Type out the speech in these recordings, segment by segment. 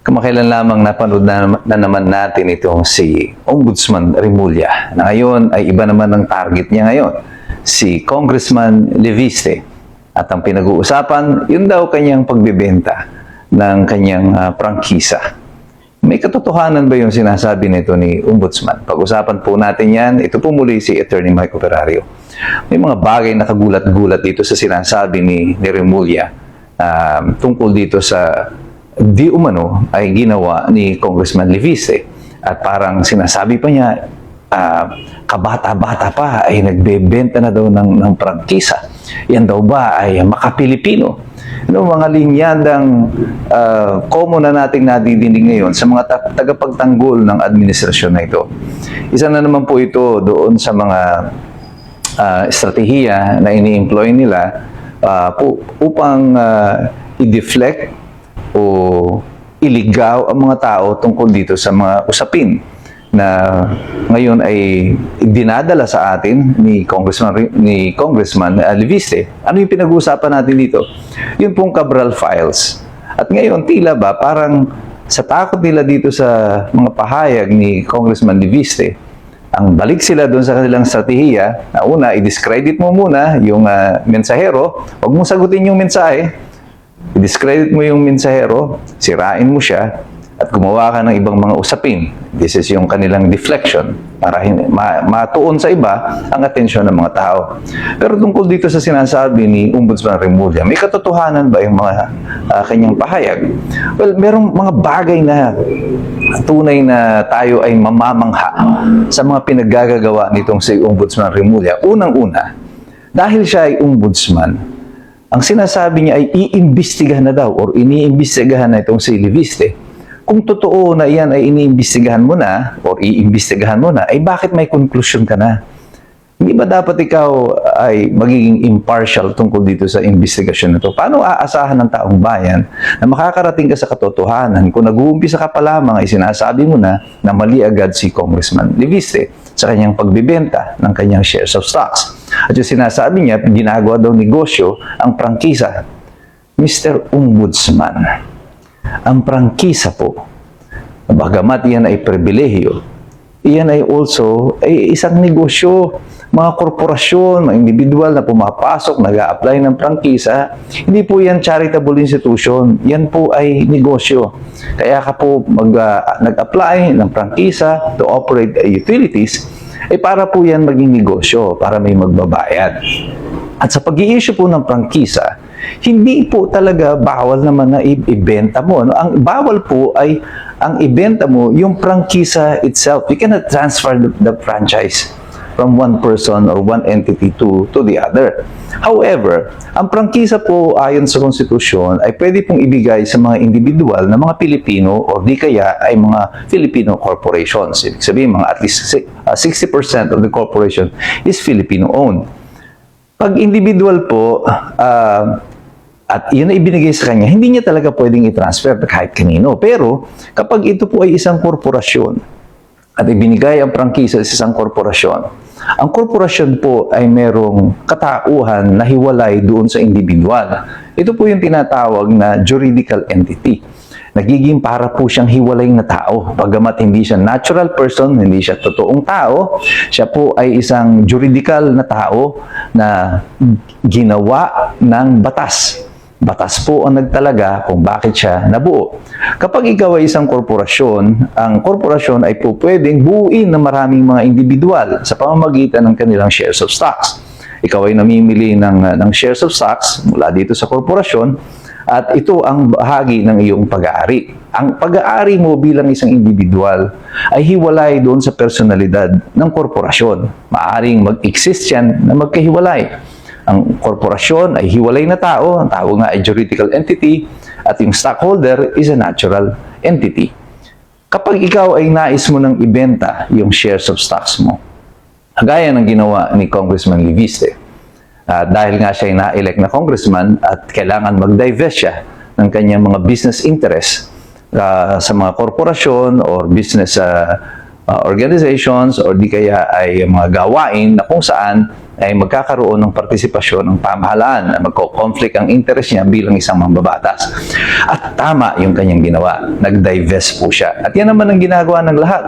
Kamakailan lamang napanood na naman natin itong si Ombudsman Remulla na ngayon ay iba naman ang target niya ngayon, si Congressman Leviste. At ang pinag-uusapan, yun daw kanyang pagbebenta ng kanyang prangkisa. May katotohanan ba yung sinasabi nito ni Ombudsman? Pag-usapan po natin yan. Ito po muli si Attorney Mike Operario. May mga bagay na kagulat-gulat dito sa sinasabi ni Remulla tungkol dito sa di umano ay ginawa ni Congressman Leviste. At parang sinasabi pa niya, kabata-bata pa ay nagbebenta na daw ng prangkisa. Yan daw ba ay maka-Pilipino? Mga linyadang common na nating nadidinig ngayon sa mga tagapagtanggol ng administrasyon na ito. Isa na naman po ito doon sa mga estratehiya na ini-employ nila upang i-deflect o iligaw ang mga tao tungkol dito sa mga usapin na ngayon ay dinadala sa atin ni Congressman Leviste. Ano yung pinag-uusapan natin dito? Yun pong Cabral Files. At ngayon, tila ba, parang sa takot nila dito sa mga pahayag ni Congressman Leviste, ang balik sila doon sa kanilang strategiya na una, i-discredit mo muna yung mensahero, huwag mong sagutin yung mensahe, i-discredit mo yung mensahero, sirain mo siya, at gumawa ka ng ibang mga usapin. This is yung kanilang deflection para matuon sa iba ang atensyon ng mga tao. Pero tungkol dito sa sinasabi ni Ombudsman Remulla, may katotohanan ba yung mga kanyang pahayag? Well, merong mga bagay na tunay na tayo ay mamamangha sa mga pinaggagawa nitong si Ombudsman Remulla. Unang-una, dahil siya ay ombudsman, ang sinasabi niya ay iimbestigahan na daw or iniimbestigahan na itong si Leviste. Kung totoo na iyan ay iniimbestigahan mo na or iimbestigahan mo na, ay bakit may conclusion ka na? Hindi ba dapat ikaw ay magiging impartial tungkol dito sa investigasyon na ito? Paano aasahan ng taong bayan na makakarating ka sa katotohanan kung nag-uumpisa ka pa lamang ay sinasabi mo na mali agad si Congressman Leviste sa kanyang pagbibenta ng kanyang shares of stocks? At yung sinasabi niya, ginagawa daw negosyo ang prangkisa. Mr. Ombudsman, ang prangkisa po, bagamat iyan ay pribilehiyo, iyan ay also ay isang negosyo. Mga korporasyon, mga individual na pumapasok, nag-a-apply ng prangkisa, hindi po yan charitable institution. Yan po ay negosyo. Kaya ka po nag-apply ng prangkisa to operate utilities, ay para po yan maging negosyo, para may magbabayad. At sa pag-i-issue po ng prangkisa, hindi po talaga bawal naman na ibenta mo. Ang bawal po ay ang ibenta mo yung prangkisa itself. You cannot transfer the franchise from one person or one entity to the other. However, ang prangkisa po ayon sa konstitusyon ay pwede pong ibigay sa mga individual na mga Pilipino o di kaya ay mga Filipino corporations. Ibig sabihin, mga at least 60% of the corporation is Filipino-owned. Pag individual po, at yun na ibinigay sa kanya, hindi niya talaga pwedeng i-transfer kahit kanino. Pero kapag ito po ay isang korporasyon at ibinigay ang prangkisa sa isang korporasyon, ang korporasyon po ay merong katauhan na hiwalay doon sa individual. Ito po yung tinatawag na juridical entity. Nagiging para po siyang hiwalay na tao. Bagamat hindi siya natural person, hindi siya totoong tao, siya po ay isang juridical na tao na ginawa ng batas. Batas po ang nagtalaga kung bakit siya nabuo. Kapag ikaw ay isang korporasyon, ang korporasyon ay po pwedeng buuin ng maraming mga individual sa pamamagitan ng kanilang shares of stocks. Ikaw ay namimili ng shares of stocks mula dito sa korporasyon at ito ang bahagi ng iyong pag-aari. Ang pag-aari mo bilang isang individual ay hiwalay doon sa personalidad ng korporasyon. Maaring mag-exist yan na magkahiwalay. Ang korporasyon ay hiwalay na tao, ang tao nga ay juridical entity, at yung stockholder is a natural entity. Kapag ikaw ay nais mo nang ibenta yung shares of stocks mo, gaya ng ginawa ni Congressman Leviste, dahil nga siya ay na-elect na congressman at kailangan mag-divest siya ng kanyang mga business interests sa mga korporasyon or business organizations or di kaya ay mga gawain na kung saan ay magkakaroon ng partisipasyon ng pamahalaan na magko-conflict ang interest niya bilang isang mambabatas. At tama yung kanyang ginawa. Nag-divest po siya. At yan naman ang ginagawa ng lahat.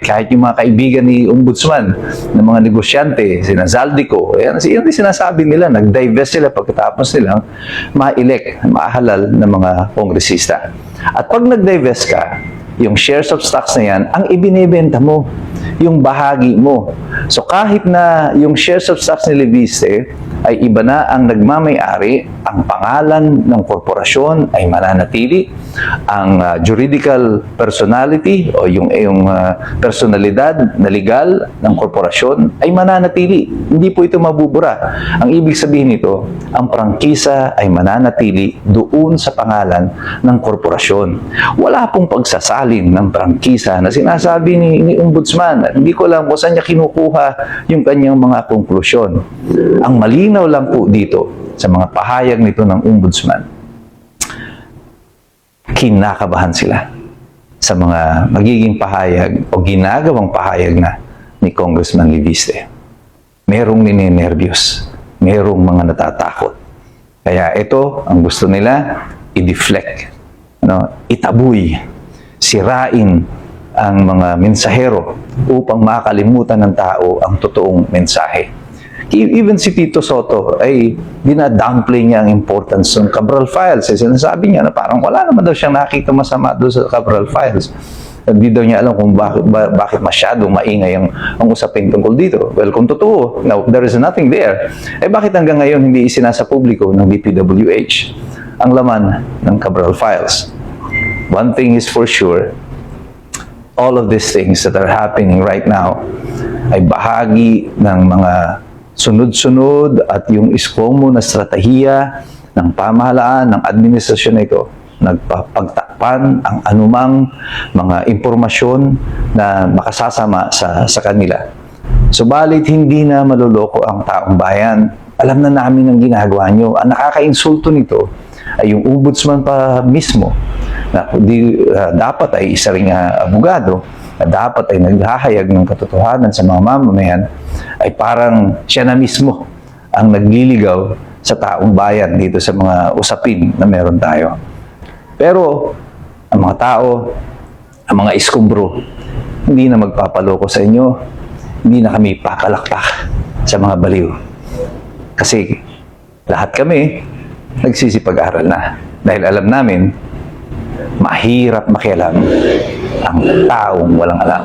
Kahit yung mga kaibigan ni Ombudsman, ng mga negosyante, sina Zaldico, yan yung sinasabi nila, nag-divest sila pagkatapos nilang ma-elect, mahalal ng mga kongresista. At pag nag-divest ka, yung shares of stocks na yan, ang ibinebenta mo, yung bahagi mo. So kahit na yung shares of stocks ni Leviste ay iba na ang nagmamay-ari, ang pangalan ng korporasyon ay mananatili, ang juridical personality o yung personalidad na legal ng korporasyon ay mananatili. Hindi po ito mabubura. Ang ibig sabihin nito, ang prangkisa ay mananatili doon sa pangalan ng korporasyon. Wala pong pagsasalin ng prangkisa na sinasabi ni Ombudsman. Hindi ko alam kung saan niya kinukuha yung kanyang mga konklusyon. Ang malinaw lang po dito sa mga pahayag nito ng Ombudsman, kinakabahan sila sa mga magiging pahayag o ginagawang pahayag na ni Congressman Leviste. Merong ninenervyos, merong mga natatakot. Kaya ito, ang gusto nila, i-deflect, itaboy, sirain ang mga mensahero upang makalimutan ng tao ang totoong mensahe. Even si Tito Soto ay dinadownplay niya ang importance ng Cabral Files. Sinasabi niya na parang wala naman daw siyang nakita masama doon sa Cabral Files. Hindi daw niya alam kung bakit masyadong maingay ang usapin tungkol dito. Well, kung totoo, now, there is nothing there, bakit hanggang ngayon hindi isinasa publiko ng DPWH ang laman ng Cabral Files? One thing is for sure, all of these things that are happening right now ay bahagi ng mga sunod-sunod at yung iskomo na estratehiya ng pamahalaan, ng administrasyon na ito, nagpapagtakpan ang anumang mga impormasyon na makasasama sa kanila. Subalit hindi na maluloko ang taong bayan. Alam na namin ang ginagawa nyo. Ang nakaka-insulto nito ay yung Ombudsman pa mismo na dapat ay isa ring abogado, na dapat ay naghahayag ng katotohanan sa mga mamamayan, ay parang siya na mismo ang nagliligaw sa taong bayan dito sa mga usapin na meron tayo. Pero ang mga tao, ang mga iskumbro, hindi na magpapaloko sa inyo, hindi na kami papalakpak sa mga baliw. Kasi lahat kami nagsisipag-aral na. Dahil alam namin, mahirap makialam ang taong walang alam.